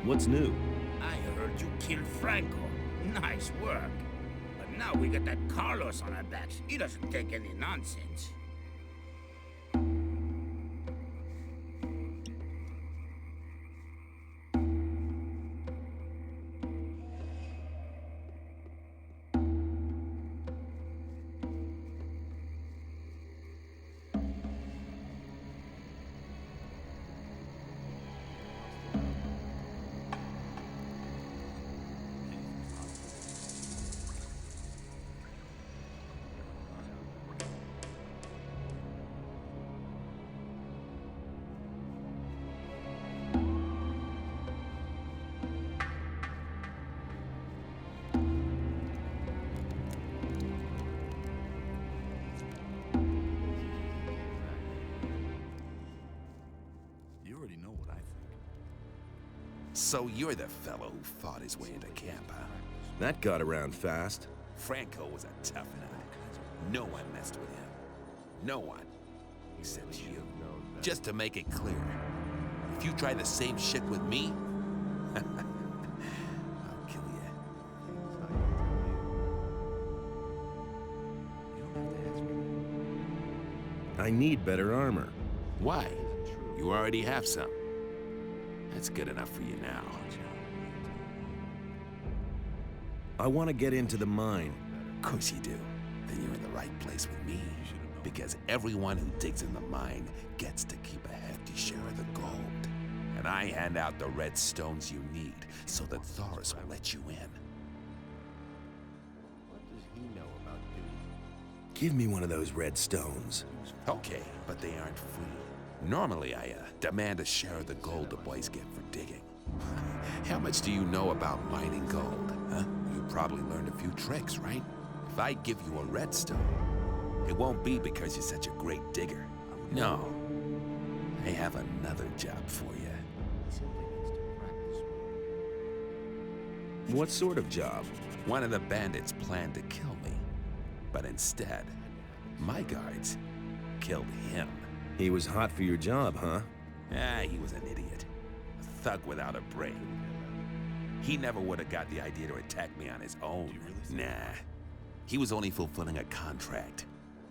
What's new? I heard you killed Franco. Nice work. But now we got that Carlos on our backs. He doesn't take any nonsense. So you're the fellow who fought his way into camp, huh? That got around fast. Franco was a tough nut. No one messed with him. No one. Except you. Just to make it clear, if you try the same shit with me, I'll kill you. I need better armor. Why? You already have some. That's good enough for you now. I want to get into the mine. Of course you do. Then you're in the right place with me. Because everyone who digs in the mine gets to keep a hefty share of the gold. And I hand out the red stones you need so that Thoris will let you in. What does he know about duty? Give me one of those red stones. Okay, but they aren't free. Normally, I demand a share of the gold the boys get for digging. How much do you know about mining gold, huh? You probably learned a few tricks, right? If I give you a redstone, it won't be because you're such a great digger. No. I have another job for you. What sort of job? One of the bandits planned to kill me. But instead, my guards killed him. He was hot for your job, huh? He was an idiot. A thug without a brain. He never would have got the idea to attack me on his own. Nah. He was only fulfilling a contract.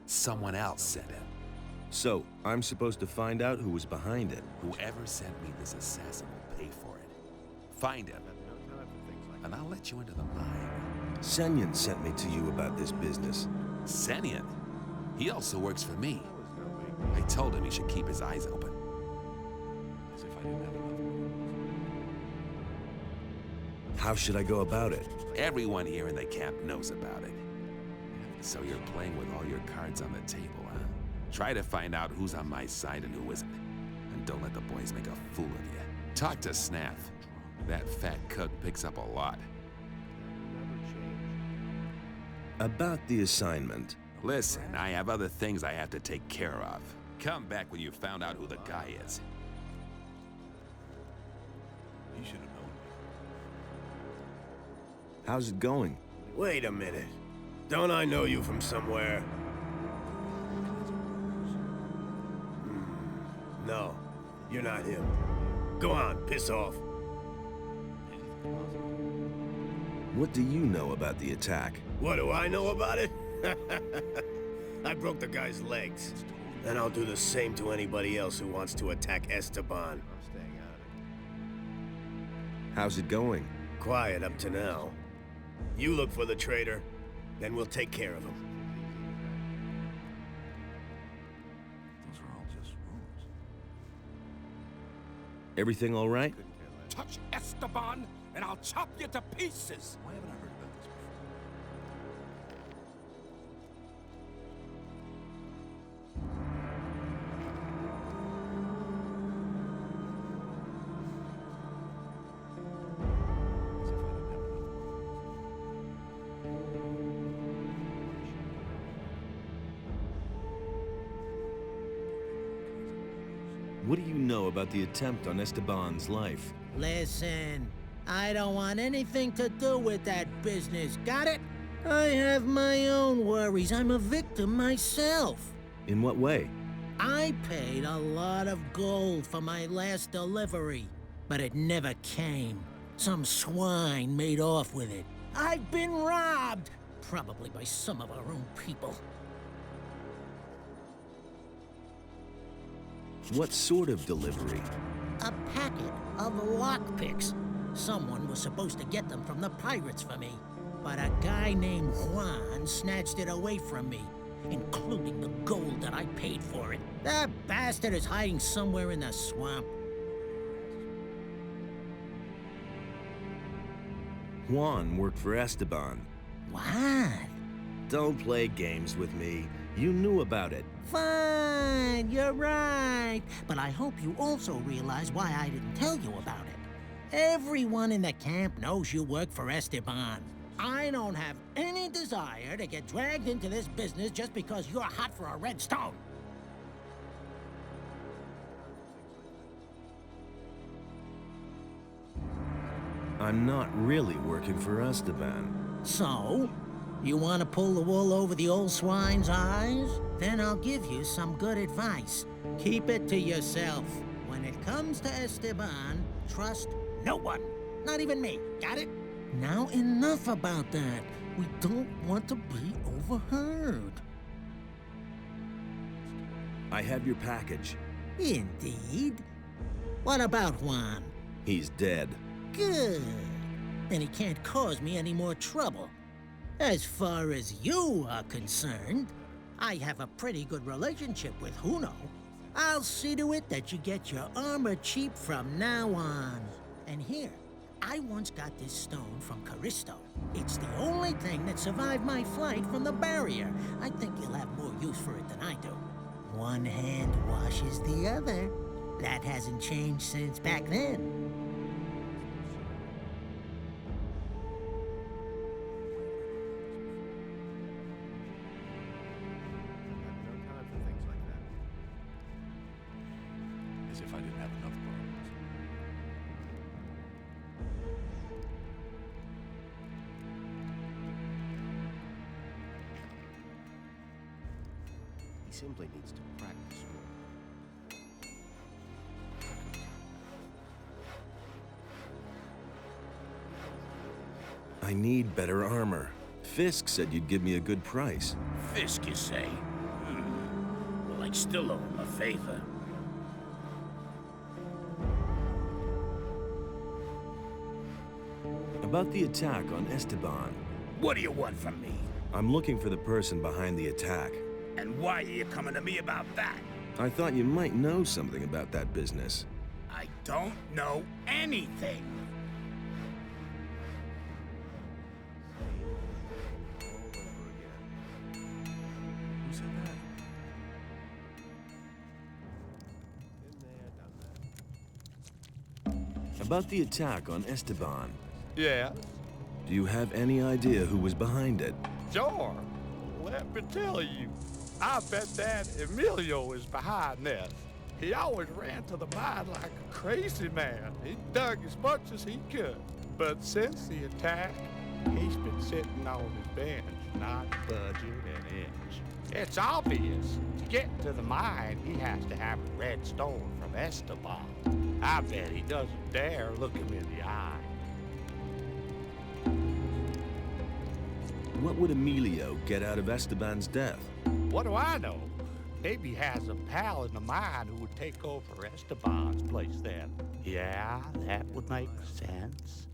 Someone else sent him. So, I'm supposed to find out who was behind it. Whoever sent me this assassin will pay for it. Find him, and I'll let you into the mine. Senyan sent me to you about this business. Senyan? He also works for me. I told him he should keep his eyes open. As if I didn't have enough. How should I go about it? Everyone here in the camp knows about it. So you're playing with all your cards on the table, huh? Try to find out who's on my side and who isn't. And don't let the boys make a fool of you. Talk to Snath. That fat cook picks up a lot. About the assignment. Listen, I have other things I have to take care of. Come back when you found out who the guy is. He should have known. How's it going? Wait a minute. Don't I know you from somewhere? No, you're not him. Go on, piss off. What do you know about the attack? What do I know about it? I broke the guy's legs. And I'll do the same to anybody else who wants to attack Esteban. How's it going? Quiet up to now. You look for the traitor, then we'll take care of him. Those are all just rumors. Everything all right? Touch Esteban, and I'll chop you to pieces. Why haven't I heard about this before? What do you know about the attempt on Esteban's life? Listen, I don't want anything to do with that business, got it? I have my own worries. I'm a victim myself. In what way? I paid a lot of gold for my last delivery. but it never came. Some swine made off with it. I've been robbed! Probably by some of our own people. What sort of delivery? A packet of lockpicks. Someone was supposed to get them from the pirates for me, but a guy named Juan snatched it away from me, including the gold that I paid for it. That bastard is hiding somewhere in the swamp. Juan worked for Esteban. What? Don't play games with me. You knew about it. Fine, you're right. But I hope you also realize why I didn't tell you about it. Everyone in the camp knows you work for Esteban. I don't have any desire to get dragged into this business just because you're hot for a red stone. I'm not really working for Esteban. So? You want to pull the wool over the old swine's eyes? Then I'll give you some good advice. Keep it to yourself. When it comes to Esteban, trust no one. Not even me. Got it? Now enough about that. We don't want to be overheard. I have your package. Indeed. What about Juan? He's dead. Good. Then he can't cause me any more trouble. As far as you are concerned, I have a pretty good relationship with Juno. I'll see to it that you get your armor cheap from now on. And here, I once got this stone from Callisto. It's the only thing that survived my flight from the barrier. I think you'll have more use for it than I do. One hand washes the other. That hasn't changed since back then. As if I didn't have enough problems. He simply needs to practice more. I need better armor. Fisk said you'd give me a good price. Fisk, you say? Well, I still owe him a favor. About the attack on Esteban. What do you want from me? I'm looking for the person behind the attack. And why are you coming to me about that? I thought you might know something about that business. I don't know anything. Who said that? About the attack on Esteban. Yeah, Do you have any idea who was behind it? sure. Let me tell you. I bet that Emilio is behind this. He always ran to the mine like a crazy man. He dug as much as he could. But since the attack, he's been sitting on his bench, not budging an inch. It's obvious. To get to the mine, he has to have a red stone from Esteban. I bet he doesn't dare look him in the eye. What would Emilio get out of Esteban's death? What do I know? Maybe he has a pal in the mine who would take over Esteban's place then. Yeah, that would make sense.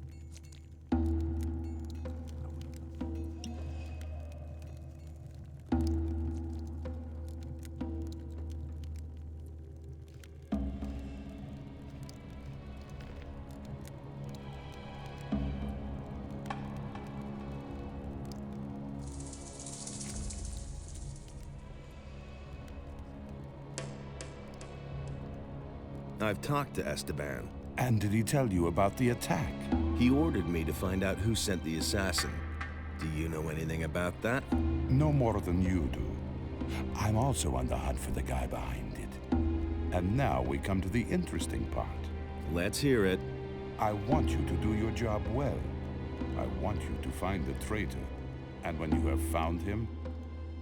I've talked to Esteban. And did he tell you about the attack? He ordered me to find out who sent the assassin. Do you know anything about that? No more than you do. I'm also on the hunt for the guy behind it. And now we come to the interesting part. Let's hear it. I want you to do your job well. I want you to find the traitor. And when you have found him,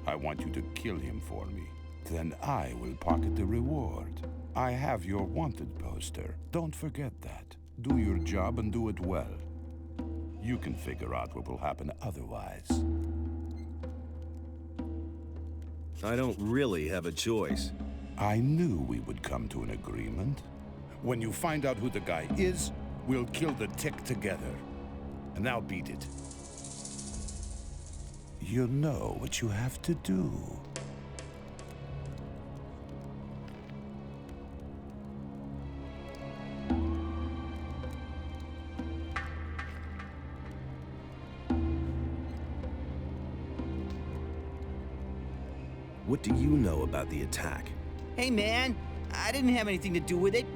I want you to kill him for me. Then I will pocket the reward. I have your wanted poster. Don't forget that. Do your job and do it well. You can figure out what will happen otherwise. I don't really have a choice. I knew we would come to an agreement. When you find out who the guy is, we'll kill the tick together. And now beat it. You know what you have to do. What do you know about the attack? Hey, man, I didn't have anything to do with it.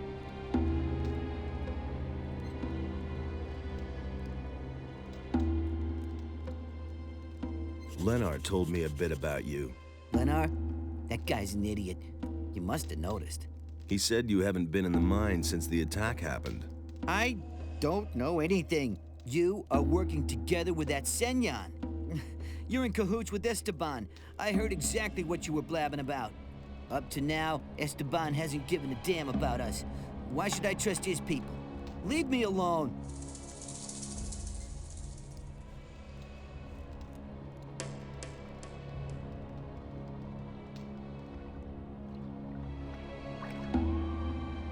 Leonard told me a bit about you. Leonard? That guy's an idiot. You must have noticed. He said you haven't been in the mine since the attack happened. I don't know anything. You are working together with that Senyan. You're in cahoots with Esteban. I heard exactly what you were blabbing about. Up to now, Esteban hasn't given a damn about us. Why should I trust his people? Leave me alone.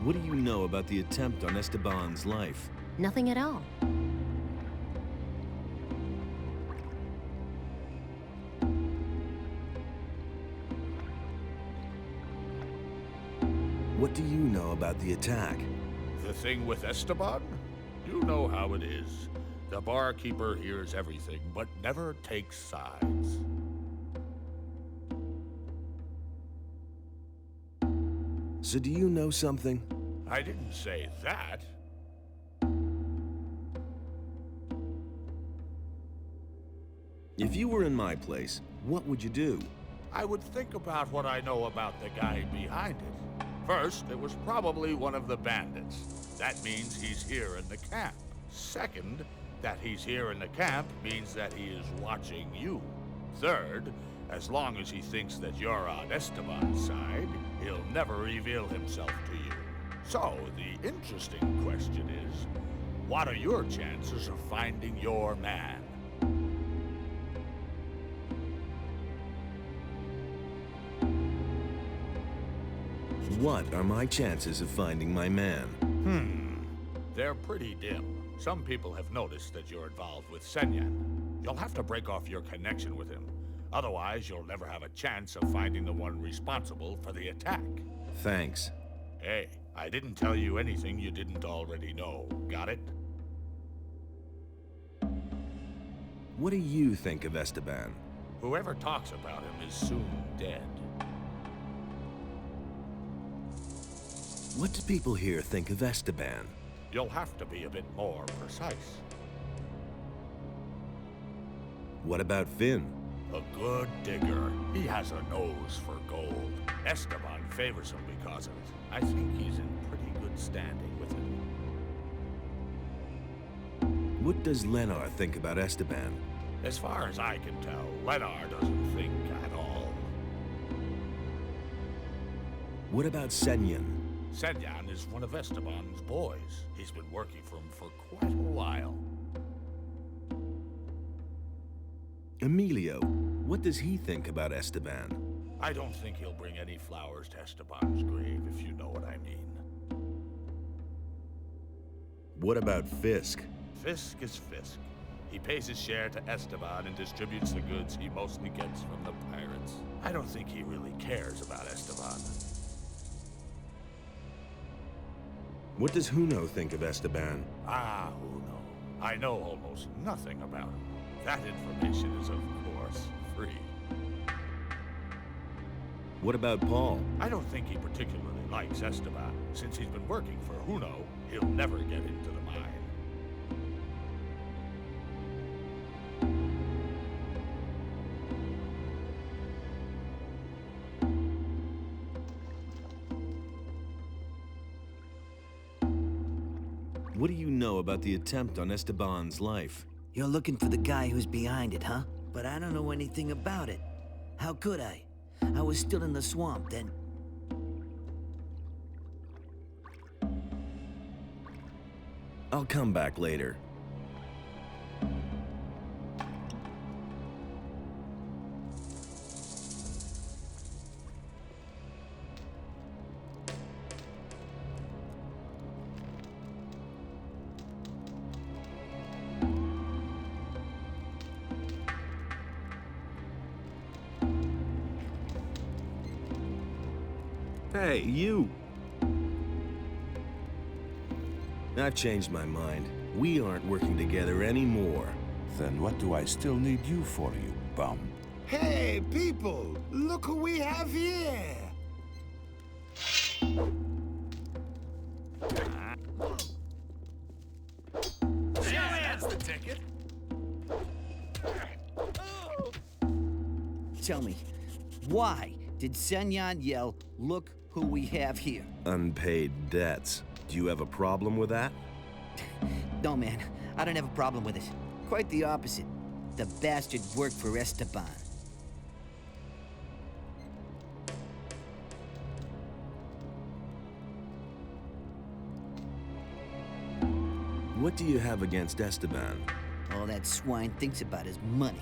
What do you know about the attempt on Esteban's life? Nothing at all. What do you know about the attack? The thing with Esteban? You know how it is. The barkeeper hears everything, but never takes sides. So do you know something? I didn't say that. If you were in my place, what would you do? I would think about what I know about the guy behind it. First, it was probably one of the bandits. That means he's here in the camp. Second, that he's here in the camp means that he is watching you. Third, as long as he thinks that you're on Esteban's side, he'll never reveal himself to you. So, the interesting question is, what are your chances of finding your man? What are my chances of finding my man? They're pretty dim. Some people have noticed that you're involved with Senyan. You'll have to break off your connection with him. Otherwise, you'll never have a chance of finding the one responsible for the attack. Thanks. Hey, I didn't tell you anything you didn't already know. Got it? What do you think of Esteban? Whoever talks about him is soon dead. What do people here think of Esteban? You'll have to be a bit more precise. What about Finn? A good digger. He has a nose for gold. Esteban favors him because of it. I think he's in pretty good standing with him. What does Leonard think about Esteban? As far as I can tell, Leonard doesn't think at all. What about Senyan? Senyan is one of Esteban's boys. He's been working for him for quite a while. Emilio, what does he think about Esteban? I don't think he'll bring any flowers to Esteban's grave, if you know what I mean. What about Fisk? Fisk is Fisk. He pays his share to Esteban and distributes the goods he mostly gets from the pirates. I don't think he really cares about Esteban. What does Juno think of Esteban? Ah, Uno. I know almost nothing about him. That information is, of course, free. What about Paul? I don't think he particularly likes Esteban. Since he's been working for Juno, he'll never get into the mine. What do you know about the attempt on Esteban's life? You're looking for the guy who's behind it, huh? But I don't know anything about it. How could I? I was still in the swamp then. I'll come back later. Hey, you! I've changed my mind. We aren't working together anymore. Then what do I still need you for, you bum? Hey, people! Look who we have here! That's the ticket. Tell me, why did Senyan yell, "Look who we have here"? Unpaid debts. Do you have a problem with that? No, man, I don't have a problem with it. Quite the opposite. The bastard worked for Esteban. What do you have against Esteban? All that swine thinks about is money.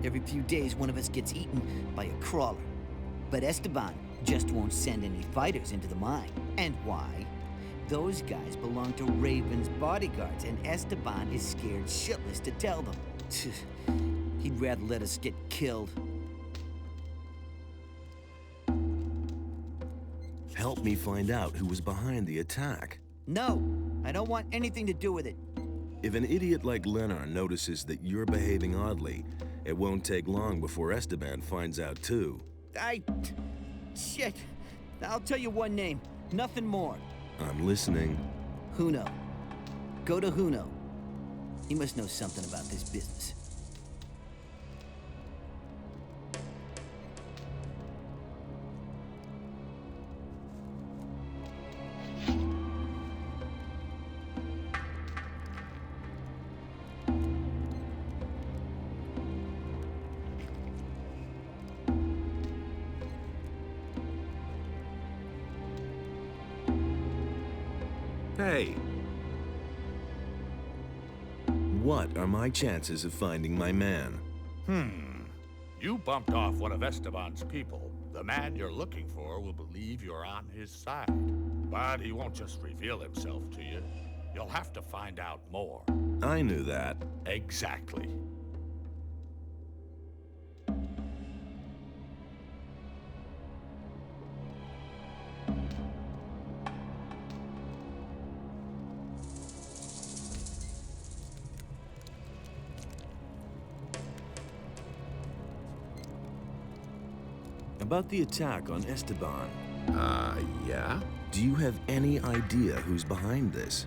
Every few days, one of us gets eaten by a crawler. But Esteban just won't send any fighters into the mine. And why? Those guys belong to Raven's bodyguards, and Esteban is scared shitless to tell them. He'd rather let us get killed. Help me find out who was behind the attack. No, I don't want anything to do with it. If an idiot like Leonard notices that you're behaving oddly, it won't take long before Esteban finds out too. Shit. I'll tell you one name, nothing more. I'm listening. Juno. Go to Juno. He must know something about this business. Hey! What are my chances of finding my man? You bumped off one of Esteban's people. The man you're looking for will believe you're on his side. But he won't just reveal himself to you. You'll have to find out more. I knew that. Exactly. About the attack on Esteban. Yeah? Do you have any idea who's behind this?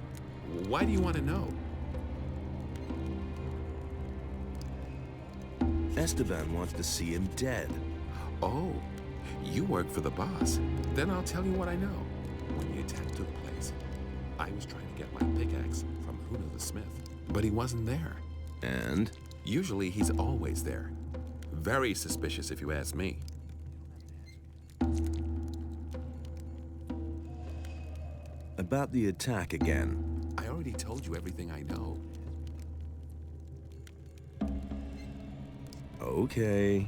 Why do you want to know? Esteban wants to see him dead. Oh, you work for the boss. Then I'll tell you what I know. When the attack took place, I was trying to get my pickaxe from Juno the Smith, but he wasn't there. And? Usually he's always there. Very suspicious if you ask me. About the attack again. I already told you everything I know. Okay.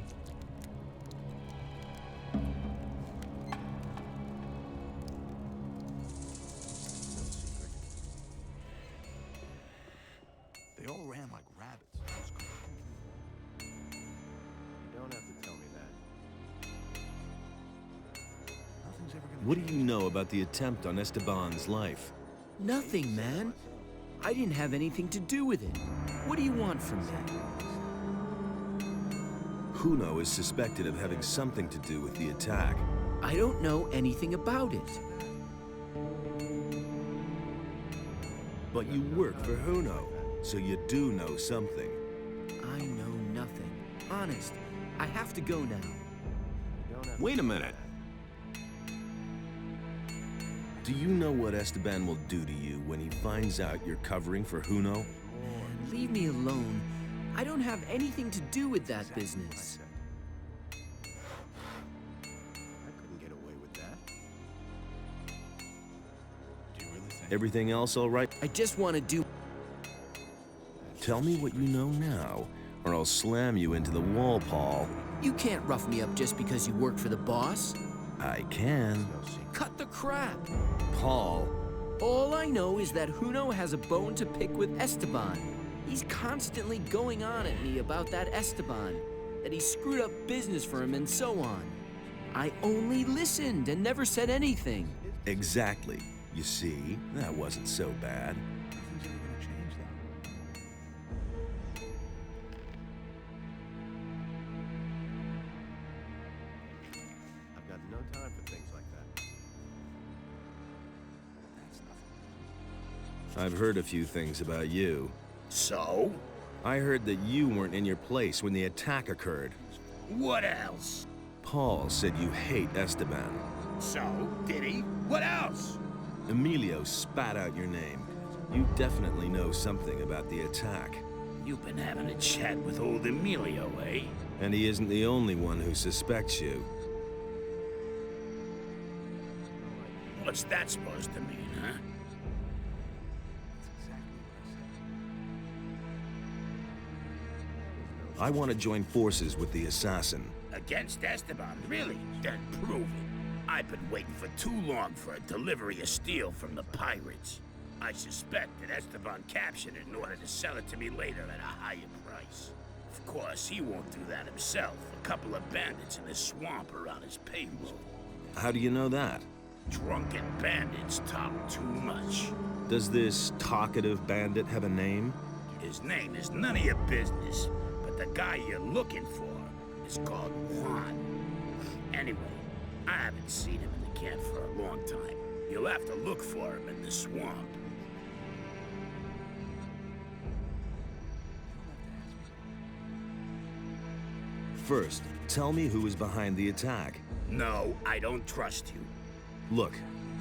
They all ran like rabbits. You don't have to tell me that. Nothing's ever gonna What do you know about the attempt on Esteban's life? Nothing, man. I didn't have anything to do with it. What do you want from me? Juno is suspected of having something to do with the attack. I don't know anything about it. But you work for Juno, so you do know something. I know nothing. Honest, I have to go now. Wait a minute. Do you know what Esteban will do to you when he finds out you're covering for Juno? Man, leave me alone. I don't have anything to do with that business. I couldn't get away with that. Do you really think? Everything else all right? I just want to do Tell me what you know now, or I'll slam you into the wall, Paul. You can't rough me up just because you work for the boss. I can. Cut the crap. Paul. All I know is that Juno has a bone to pick with Esteban. He's constantly going on at me about that Esteban, that he screwed up business for him and so on. I only listened and never said anything. Exactly. You see, that wasn't so bad. Nothing's ever gonna change that. I've got no time for things like that. I've heard a few things about you. So? I heard that you weren't in your place when the attack occurred. What else? Paul said you hate Esteban. So, did he? What else? Emilio spat out your name. You definitely know something about the attack. You've been having a chat with old Emilio, eh? And he isn't the only one who suspects you. What's that supposed to mean, huh? I want to join forces with the assassin. Against Esteban, really? Then prove it. I've been waiting for too long for a delivery of steel from the pirates. I suspect that Esteban captured it in order to sell it to me later at a higher price. Of course, he won't do that himself. A couple of bandits in the swamp are on his payroll. How do you know that? Drunken bandits talk too much. Does this talkative bandit have a name? His name is none of your business, but the guy you're looking for is called Juan. Anyway, I haven't seen him in the camp for a long time. You'll have to look for him in the swamp. First, tell me who is behind the attack. No, I don't trust you. Look,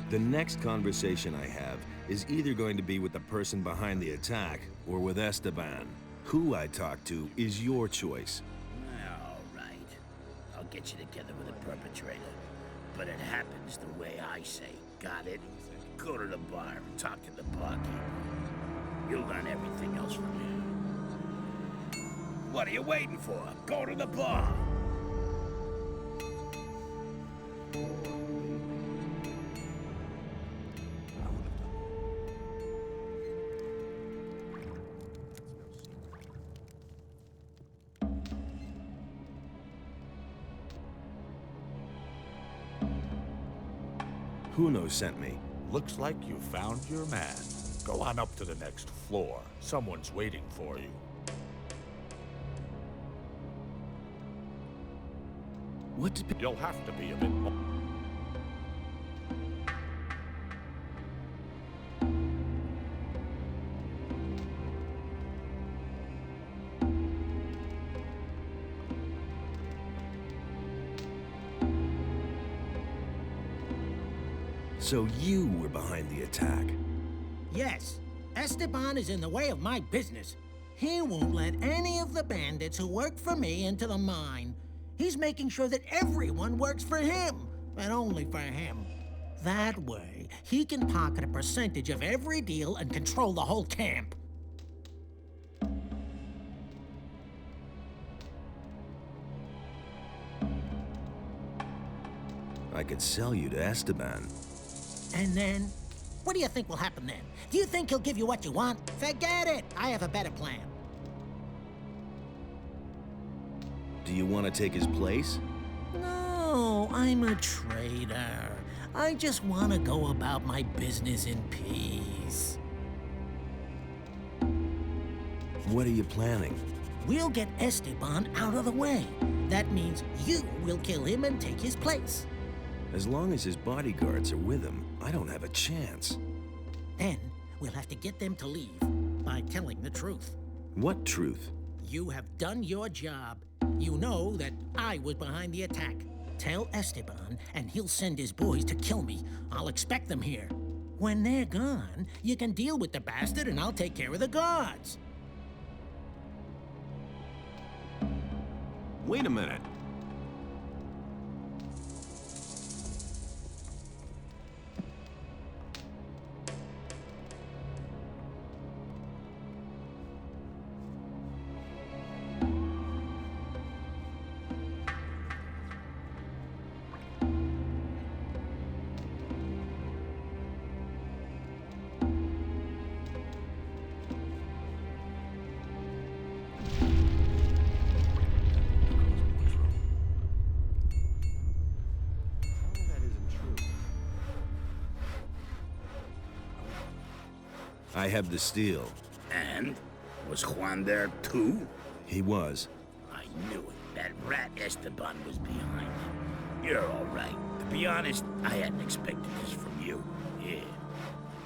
the next conversation I have is either going to be with the person behind the attack or with Esteban. Who I talk to is your choice. All right. I'll get you together with a perpetrator. But it happens the way I say. Got it? Go to the bar and talk to the barkeeper. You'll learn everything else from him. What are you waiting for? Go to the bar. Juno sent me. Looks like you found your man. Go on up to the next floor. Someone's waiting for you. What? You'll have to be a bit more. So you were behind the attack. Yes, Esteban is in the way of my business. He won't let any of the bandits who work for me into the mine. He's making sure that everyone works for him, and only for him. That way, he can pocket a percentage of every deal and control the whole camp. I could sell you to Esteban. And then, what do you think will happen then? Do you think he'll give you what you want? Forget it! I have a better plan. Do you want to take his place? No, I'm a trader. I just want to go about my business in peace. What are you planning? We'll get Esteban out of the way. That means you will kill him and take his place. As long as his bodyguards are with him, I don't have a chance. Then, we'll have to get them to leave by telling the truth. What truth? You have done your job. You know that I was behind the attack. Tell Esteban, and he'll send his boys to kill me. I'll expect them here. When they're gone, you can deal with the bastard, and I'll take care of the guards. Wait a minute. I have the steel. And? Was Juan there too? He was. I knew it. That rat Esteban was behind it. You're all right. To be honest, I hadn't expected this from you. Here,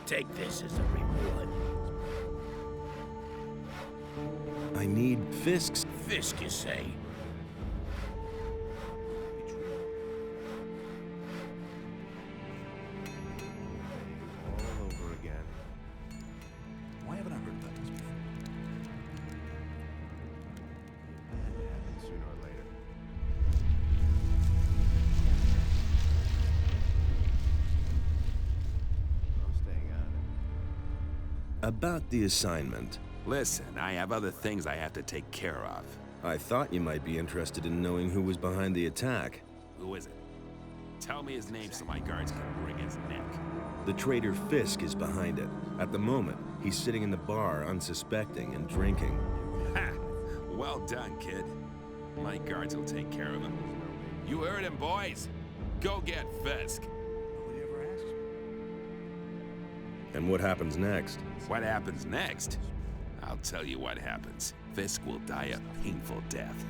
take this as a reward. I need Fisk's. Fisk, you say? All over again. Why haven't I heard about this before? It had to happen sooner or later. I'm staying on it. About the assignment. Listen, I have other things I have to take care of. I thought you might be interested in knowing who was behind the attack. Who is it? Tell me his name so my guards can wring his neck. The traitor Fisk is behind it. At the moment, he's sitting in the bar unsuspecting and drinking. Ha! Well done, kid. My guards will take care of him. You heard him, boys. Go get Fisk. Nobody ever asks me. And what happens next? What happens next? I'll tell you what happens. Fisk will die a painful death,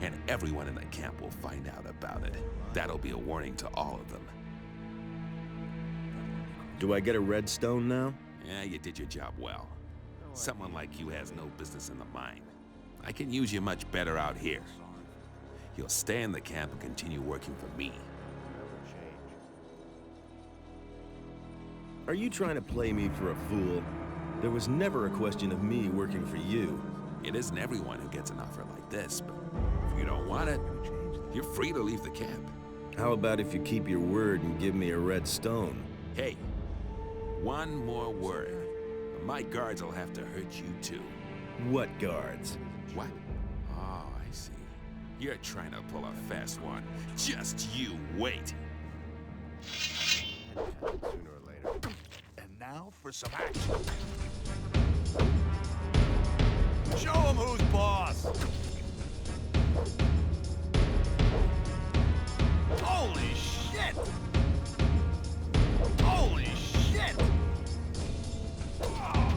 and everyone in the camp will find out about it. That'll be a warning to all of them. Do I get a red stone now? Yeah, you did your job well. Someone like you has no business in the mine. I can use you much better out here. You'll stay in the camp and continue working for me. Are you trying to play me for a fool? There was never a question of me working for you. It isn't everyone who gets an offer like this, but if you don't want it, you're free to leave the camp. How about if you keep your word and give me a red stone? Hey, one more word. My guards will have to hurt you too. What guards? What? Oh, I see. You're trying to pull a fast one. Just you wait. Sooner or later. And now for some action. Show him who's boss! Holy shit! Holy shit! Oh.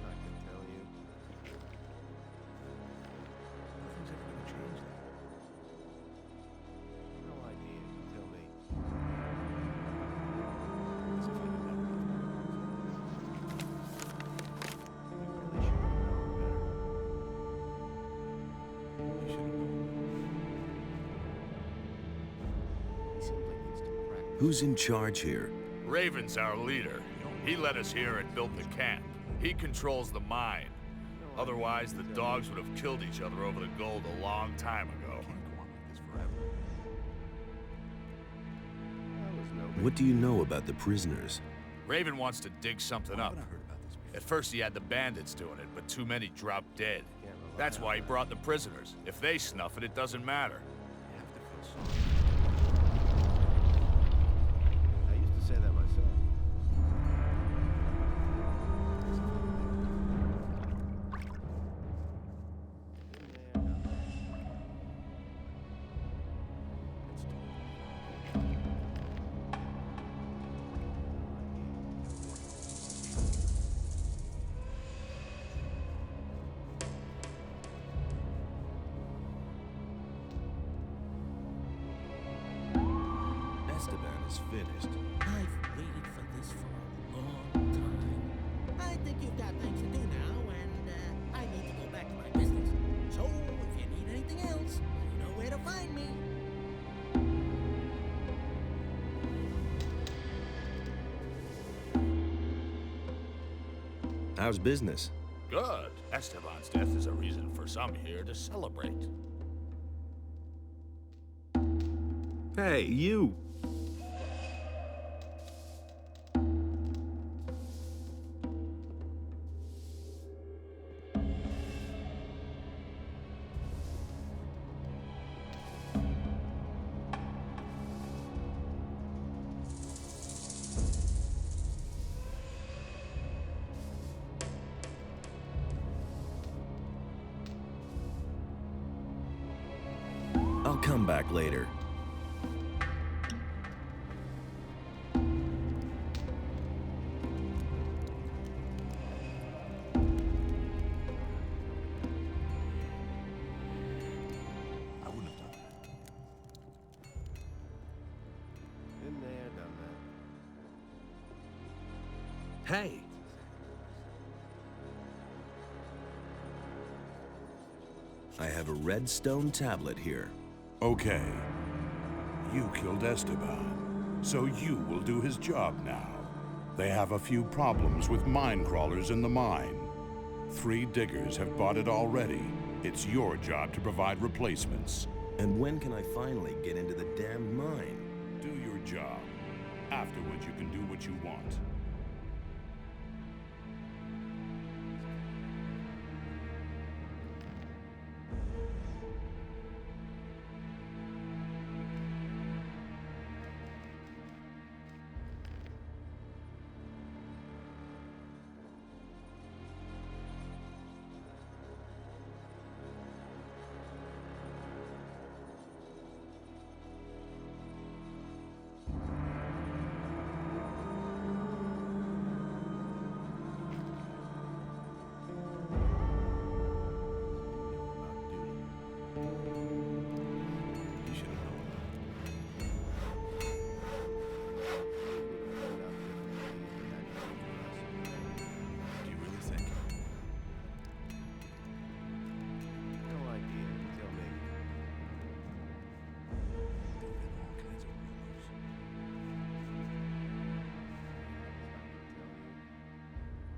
I can tell you. Nothing's ever gonna change that. No idea. Tell me. As if I didn't have enough worries. You really should have known better. You should have known. He simply needs to practice. Who's in charge here? Raven's our leader. He led us here and built the camp. He controls the mine. Otherwise, the dogs would have killed each other over the gold a long time ago. Can't go on like this forever. That was no big What do you know about the prisoners? Raven wants to dig something up. I heard about this before. At first he had the bandits doing it, but too many dropped dead. That's why he brought the prisoners. If they snuff it, it doesn't matter. You have to feel sorry. I used to say that myself. Esteban is finished. I've waited for this for a long time. I think you've got things to do now, and I need to go back to my business. So, if you need anything else, you know where to find me. How's business? Good. Esteban's death is a reason for some here to celebrate. Hey, you! I'll come back later. I wouldn't have done that. Been there, done that. Hey! I have a red stone tablet here. Okay. You killed Esteban, so you will do his job now. They have a few problems with mine crawlers in the mine. 3 diggers have bought it already. It's your job to provide replacements. And when can I finally get into the damned mine? Do your job. Afterwards, you can do what you want.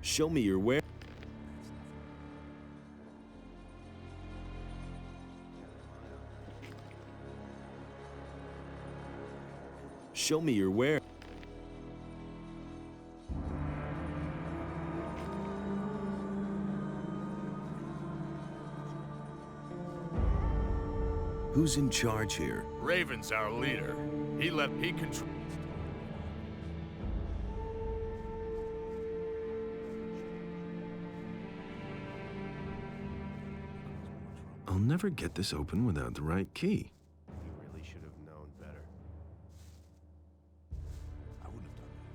Show me your where. Show me your where. Who's in charge here? Raven's our leader. He controls. I'll never get this open without the right key. You really should have known better. I wouldn't have done that.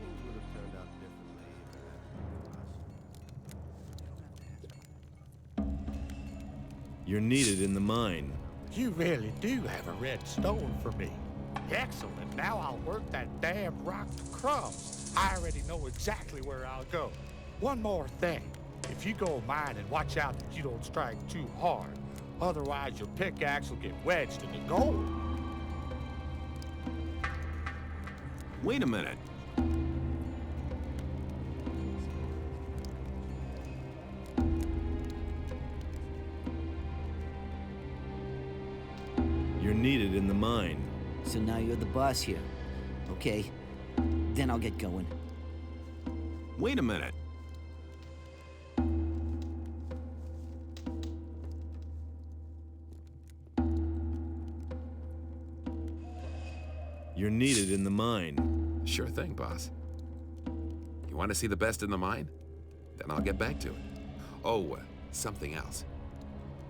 Things would have turned out differently if it hadn't been for us. You're needed in the mine. You really do have a red stone for me. Excellent. Now I'll work that damn rock to crumbs. I already know exactly where I'll go. One more thing. If you go mine and watch out that you don't strike too hard. Otherwise, your pickaxe will get wedged in the gold. Wait a minute. You're needed in the mine. So now you're the boss here. Okay, then I'll get going. Wait a minute. You're needed in the mine. Sure thing, boss. You want to see the best in the mine? Then I'll get back to it. Oh, something else.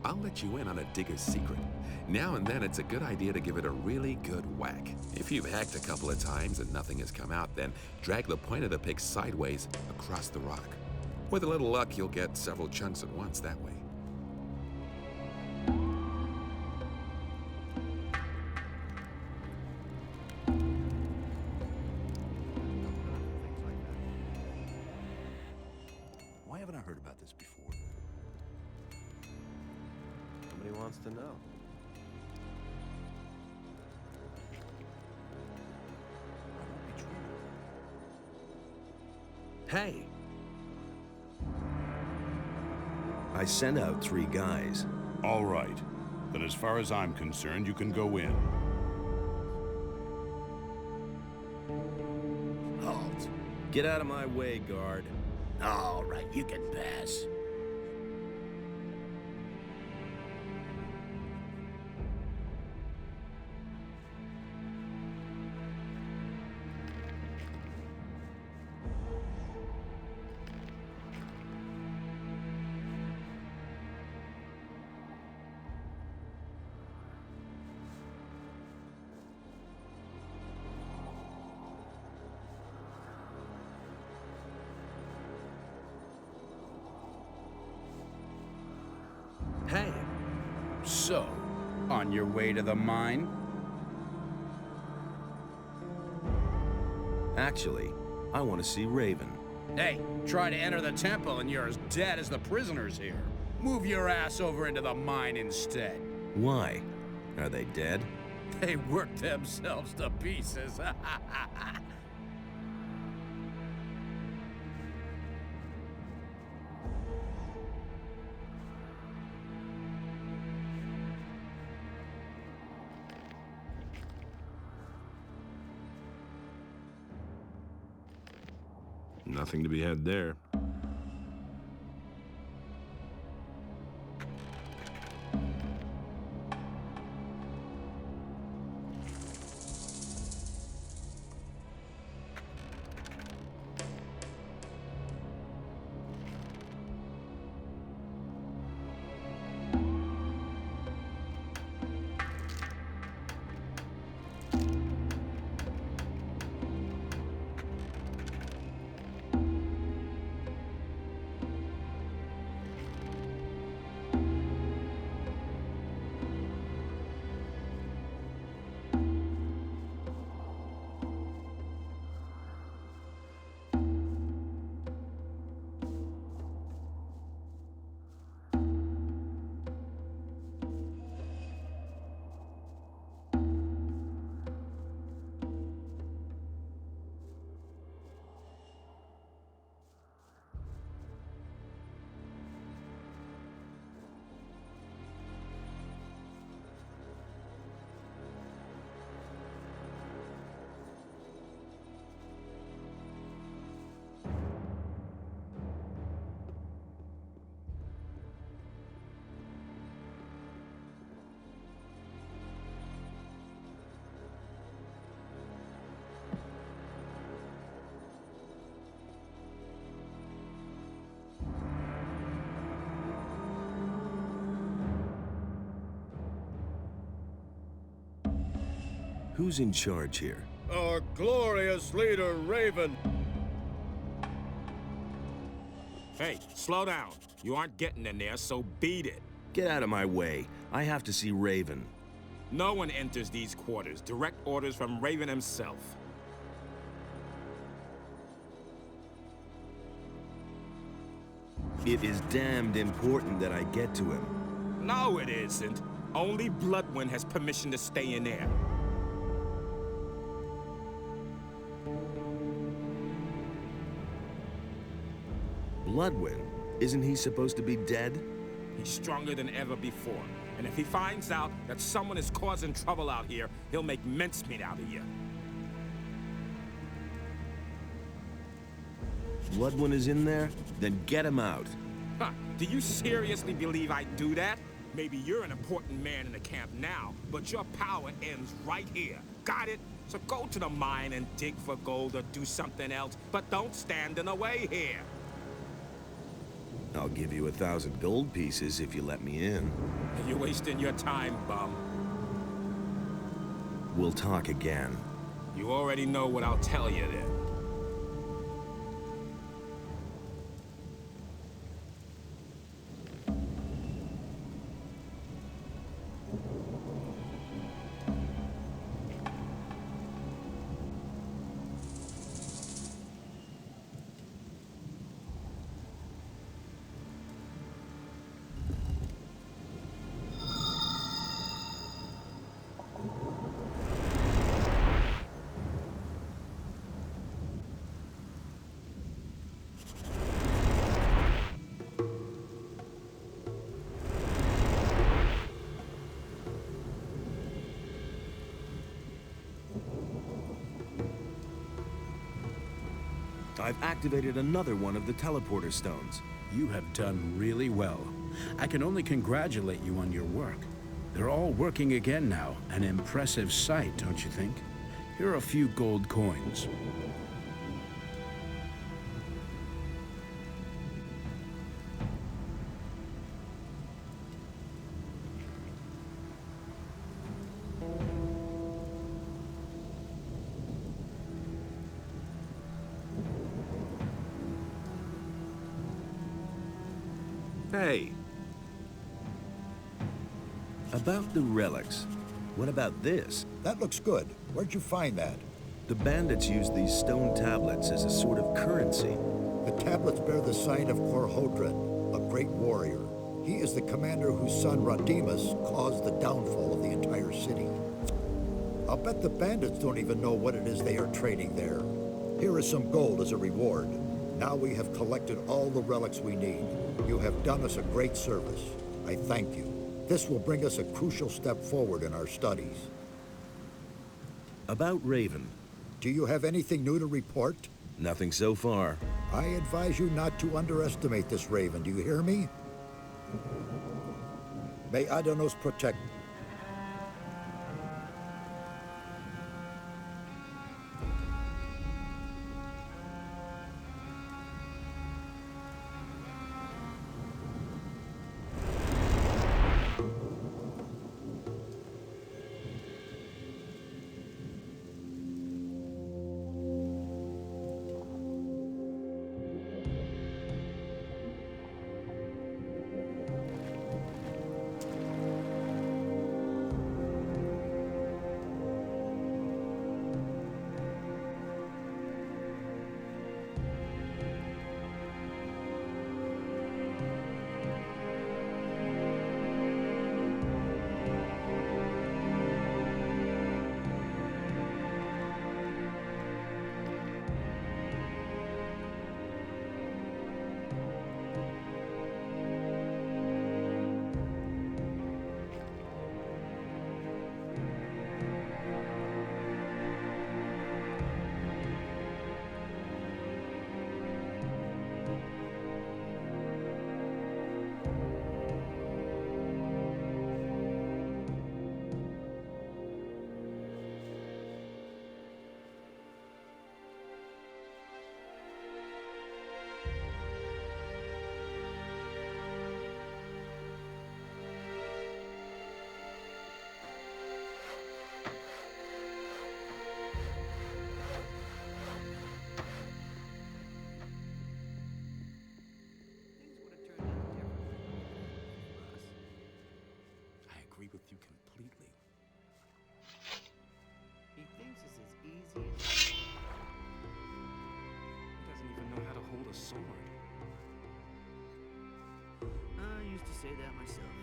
I'll let you in on a digger's secret. Now and then, it's a good idea to give it a really good whack. If you've hacked a couple of times and nothing has come out, then drag the point of the pick sideways across the rock. With a little luck, you'll get several chunks at once that way. Why haven't I heard about this before? Somebody wants to know. I won't be treated. Hey! I sent out 3 guys. All right. Then as far as I'm concerned, you can go in. Halt. Get out of my way, guard. All right, you can pass. Hey. So, on your way to the mine? Actually, I want to see Raven. Hey, try to enter the temple and you're as dead as the prisoners here. Move your ass over into the mine instead. Why? Are they dead? They work themselves to pieces. Nothing to be had there. Who's in charge here? Our glorious leader, Raven. Hey, slow down. You aren't getting in there, so beat it. Get out of my way. I have to see Raven. No one enters these quarters. Direct orders from Raven himself. It is damned important that I get to him. No, it isn't. Only Bloodwind has permission to stay in there. Bloodwind? Isn't he supposed to be dead? He's stronger than ever before. And if he finds out that someone is causing trouble out here, he'll make mincemeat out of you. Bloodwind is in there? Then get him out. Huh, do you seriously believe I'd do that? Maybe you're an important man in the camp now, but your power ends right here. Got it? So go to the mine and dig for gold or do something else, but don't stand in the way here. I'll give you 1,000 gold pieces if you let me in. You're wasting your time, bum. We'll talk again. You already know what I'll tell you then. I've activated another one of the teleporter stones. You have done really well. I can only congratulate you on your work. They're all working again now. An impressive sight, don't you think? Here are a few gold coins. Hey, About the relics. What about this? That looks good. Where'd you find that? The bandits use these stone tablets as a sort of currency. The tablets bear the sign of Korhodred, a great warrior. He is the commander whose son Rodimus caused the downfall of the entire city. I'll bet the bandits don't even know what it is they are trading there. Here is some gold as a reward. Now we have collected all the relics we need. You have done us a great service. I thank you. This will bring us a crucial step forward in our studies. About Raven. Do you have anything new to report? Nothing so far. I advise you not to underestimate this Raven, do you hear me? May Adonos protect. With you completely. He thinks it's as easy as... He doesn't even know how to hold a sword. I used to say that myself.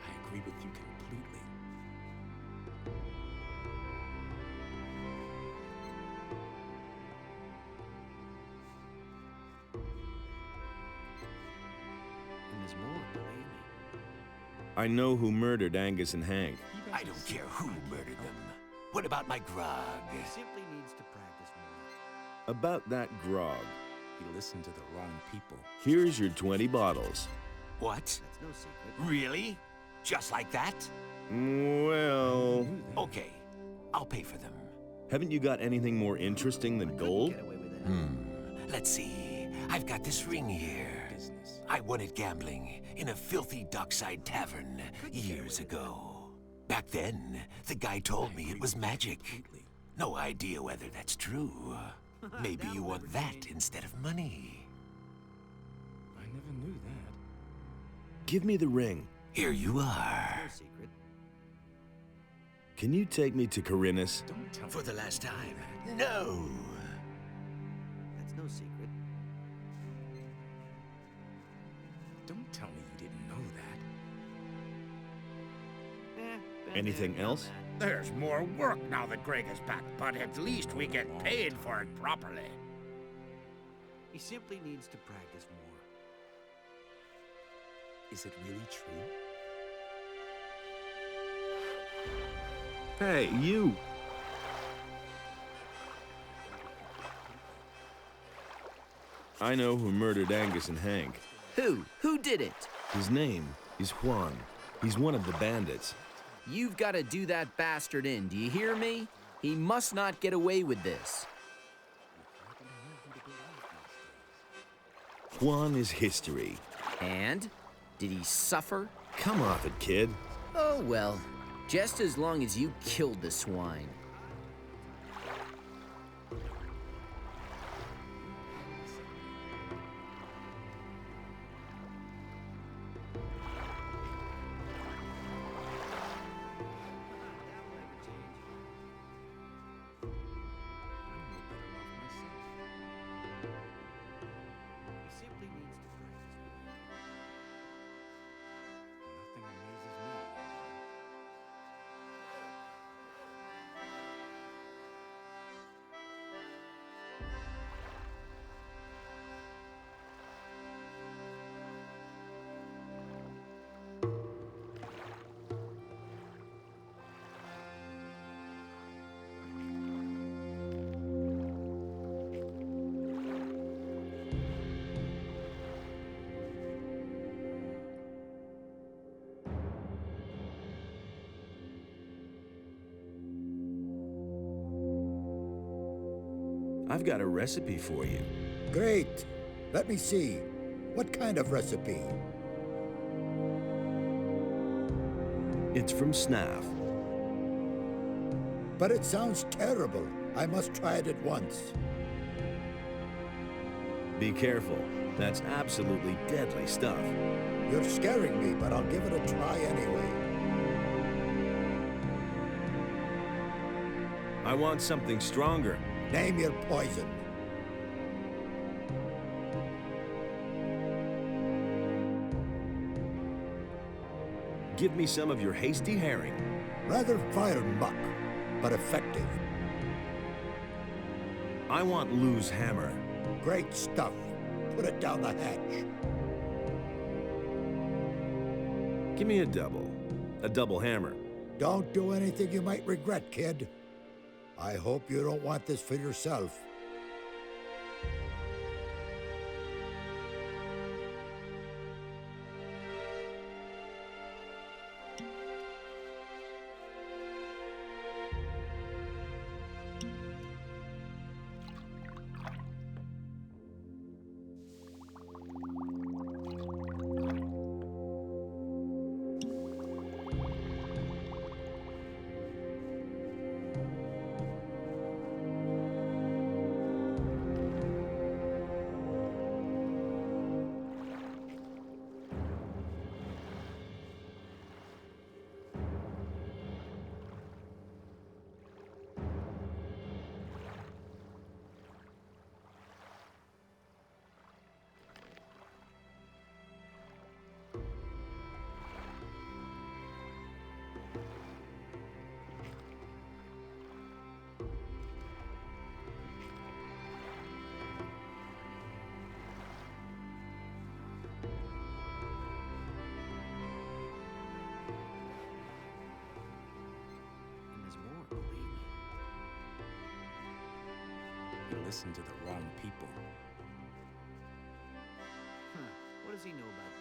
I agree with you completely. And there's more, believe me. I know who murdered Angus and Hank. I don't care who murdered them. What about my grog? He simply needs to practice more. About that grog. He listened to the wrong people. Here's your 20 bottles. What? That's no secret. Really? Just like that? Well... Okay, I'll pay for them. Haven't you got anything more interesting than gold? Get away with it. Let's see. I've got this ring here. I won it gambling in a filthy dockside tavern years ago. Back then, the guy told me it was magic. No idea whether that's true. Maybe you want that instead of money. I never knew that. Give me the ring. Here you are. No secret. Can you take me to Corinus? Don't tell For me. the last time. No! That's no secret. Don't tell me you didn't know that. Anything else? There's more work now that Greg is back, but at least we get paid for it properly. He simply needs to practice more. Is it really true? Hey, you! I know who murdered Angus and Hank. Who? Who did it? His name is Juan. He's one of the bandits. You've got to do that bastard in, do you hear me? He must not get away with this. Juan is history. And? Did he suffer? Come off it, kid. Oh, well. Just as long as you killed the swine. I've got a recipe for you. Great. Let me see. What kind of recipe? It's from Snaff. But it sounds terrible. I must try it at once. Be careful. That's absolutely deadly stuff. You're scaring me, but I'll give it a try anyway. I want something stronger. Name your poison. Give me some of your hasty herring. Rather vile muck, but effective. I want Lou's hammer. Great stuff. Put it down the hatch. Give me a double hammer. Don't do anything you might regret, kid. I hope you don't want this for yourself. Listen to the wrong people. Huh. What does he know about